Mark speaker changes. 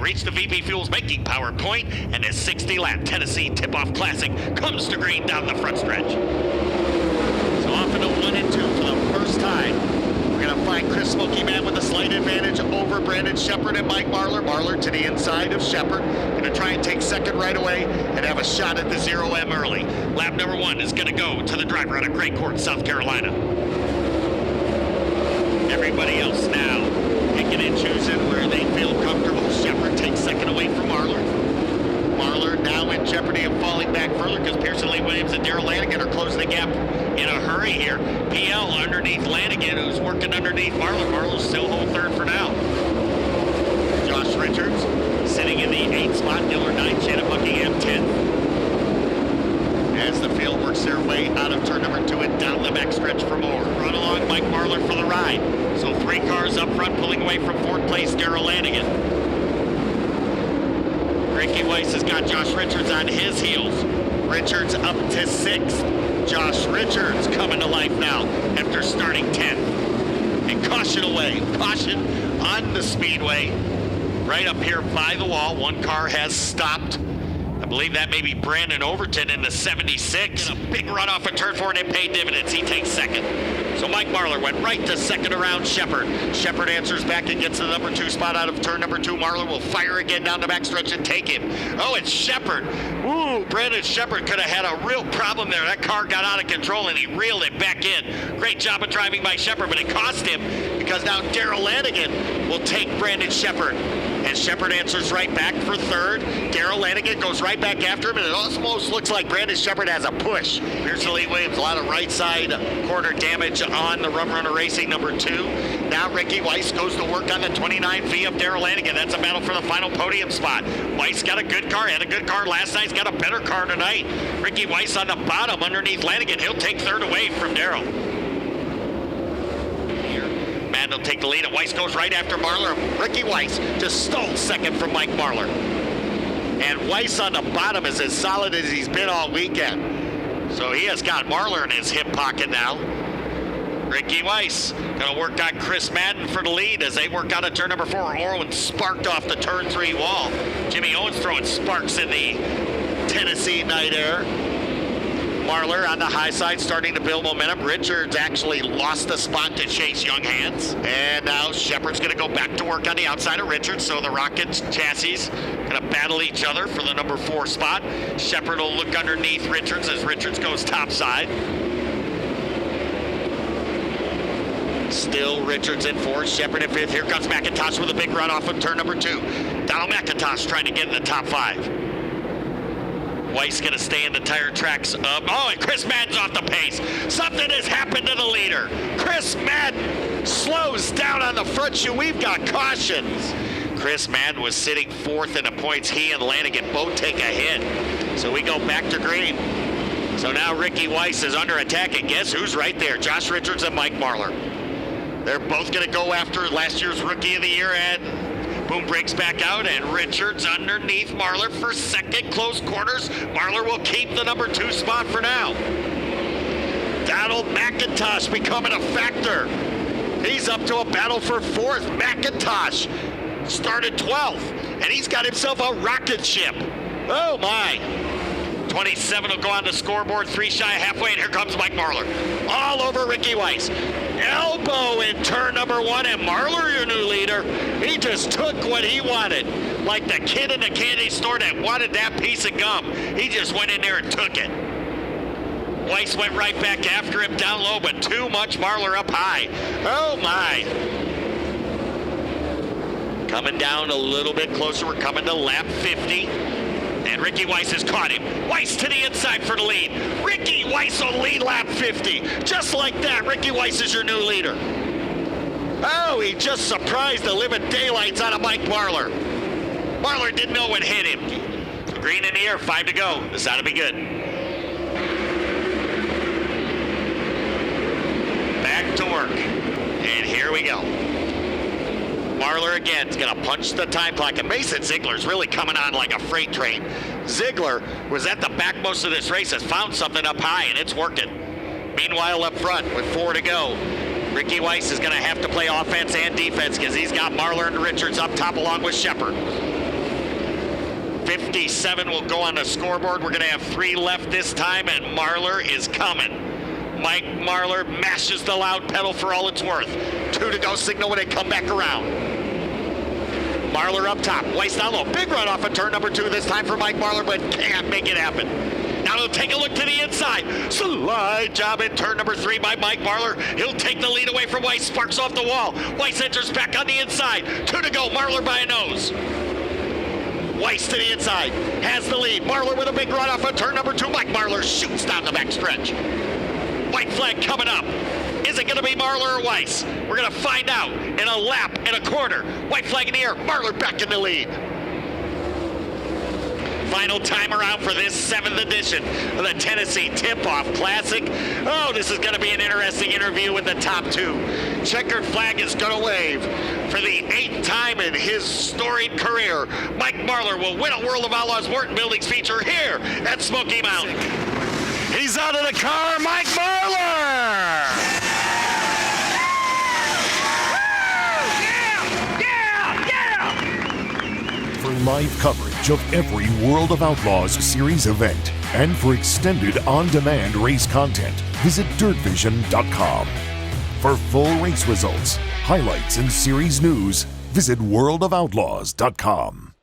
Speaker 1: reached the VP Fuels making power point, and this 60-lap Tennessee Tip-Off Classic comes to green down the front stretch. So off into 1 and 2 for the first time. We're going to find Chris Smoky Man with a slight advantage over Brandon Sheppard and Mike Marlar. Marlar to the inside of Sheppard. Going to try and take second right away and have a shot at the 0M early. Lap number 1 is going to go to the driver out of Great Court, South Carolina. Everybody else now picking and choosing where they feel comfortable. Sheppard takes second away from Marlar. Marlar now in jeopardy of falling back further because Pearson Lee Williams and Darrell Lanigan are closing the gap in a hurry here. PL underneath Lanigan, who's working underneath Marlar. Marlar's still hold third for now. Josh Richards sitting in the 8th spot. Diller 9th, Shannon Buckingham 10th. As the field works their way out of turn number 2 and down the backstretch for more. Run along Mike Marlar for the ride. So 3 cars up front pulling away from 4th place, Darrell Lanigan. Ricky Weiss has got Josh Richards on his heels. Richards up to 6th. Josh Richards coming to life now after starting 10th. And caution away. Caution on the speedway. Right up here by the wall. 1 car has stopped. I believe that may be Brandon Overton in the 76. A big run off of turn 4 and it paid dividends. He takes second. So Mike Marlar went right to second around Sheppard. Sheppard answers back and gets the number 2 spot out of turn number 2. Marlar will fire again down the backstretch and take him. Oh, it's Sheppard. Ooh, Brandon Sheppard could have had a real problem there. That car got out of control and he reeled it back in. Great job of driving by Sheppard, but it cost him because now Darrell Lanigan will take Brandon Sheppard. And Sheppard answers right back for 3rd. Darrell Lanigan goes right back after him, and it almost looks like Brandon Sheppard has a push. Pearson Lee Williams, a lot of right side corner damage on the Rum Runner Racing number 2. Now Ricky Weiss goes to work on the 29V of Darrell Lanigan. That's a battle for the final podium spot. Weiss got a good car, had a good car last night. He's got a better car tonight. Ricky Weiss on the bottom underneath Lanigan. He'll take 3rd away from Darrell. Madden will take the lead, and Weiss goes right after Marlar. Ricky Weiss just stole 2nd from Mike Marlar. And Weiss on the bottom is as solid as he's been all weekend. So he has got Marlar in his hip pocket now. Ricky Weiss going to work on Chris Madden for the lead as they work out of turn number 4. Owen sparked off the turn 3 wall. Jimmy Owens throwing sparks in the Tennessee night air. Marlar on the high side starting to build momentum. Richards actually lost a spot to Chase Younghands. And now Sheppard's going to go back to work on the outside of Richards. So the Rockets chassis going to battle each other for the number 4 spot. Sheppard will look underneath Richards as Richards goes topside. Still Richards in 4th, Sheppard in 5th. Here comes McIntosh with a big run off of turn number 2. Donald McIntosh trying to get in the top 5. Weiss going to stay in the tire tracks of, oh, and Chris Madden's off the pace. Something has happened to the leader. Chris Madden slows down on the front shoe. We've got cautions. Chris Madden was sitting 4th in the points. He and Lanigan both take a hit. So we go back to green. So now Ricky Weiss is under attack, and guess who's right there? Josh Richards and Mike Marlar. They're both going to go after last year's Rookie of the Year, and boom, breaks back out, and Richards underneath Marlar for 2nd, close quarters. Marlar will keep the number 2 spot for now. Donald McIntosh becoming a factor. He's up to a battle for 4th. McIntosh started 12th, and he's got himself a rocket ship. Oh my. 27 will go on the scoreboard, 3 shy halfway, and here comes Mike Marlar. All over Ricky Weiss. Elbow in turn number 1, and Marlar, your new leader, he just took what he wanted. Like the kid in the candy store that wanted that piece of gum. He just went in there and took it. Weiss went right back after him down low, but too much. Marlar up high. Oh my. Coming down a little bit closer. We're coming to lap 50. And Ricky Weiss has caught him. Weiss to the inside for the lead. Ricky Weiss will lead lap 50. Just like that, Ricky Weiss is your new leader. Oh, he just surprised the living daylights out of Mike Marlar. Marlar didn't know what hit him. Green in the air, 5 to go. This ought to be good. Back to work. And here we go. Marlar again is going to punch the time clock, and Mason Ziegler's really coming on like a freight train. Ziegler was at the back most of this race, has found something up high, and it's working. Meanwhile, up front with 4 to go, Ricky Weiss is going to have to play offense and defense because he's got Marlar and Richards up top along with Sheppard. 57 will go on the scoreboard. We're going to have 3 left this time, and Marlar is coming. Mike Marlar mashes the loud pedal for all it's worth. 2 to go signal when they come back around. Marlar up top. Weiss down low. Big run off of turn number 2 this time for Mike Marlar, but can't make it happen. Now he'll take a look to the inside. Slide job in turn number 3 by Mike Marlar. He'll take the lead away from Weiss. Sparks off the wall. Weiss enters back on the inside. 2 to go. Marlar by a nose. Weiss to the inside. Has the lead. Marlar with a big run off of turn number 2. Mike Marlar shoots down the backstretch. White flag coming up. Is it going to be Marlar or Weiss? We're going to find out in a lap and a quarter. White flag in the air. Marlar back in the lead. Final time around for this 7th edition of the Tennessee Tip-Off Classic. Oh, this is going to be an interesting interview with the top 2. Checkered flag is going to wave. For the 8th time in his storied career, Mike Marlar will win a World of Outlaws Morton Buildings feature here at Smoky Mountain. He's out of the car, Mike Marlar!
Speaker 2: For live coverage of every World of Outlaws series event and for extended on-demand race content, visit dirtvision.com. For full race results, highlights, and series news, visit worldofoutlaws.com.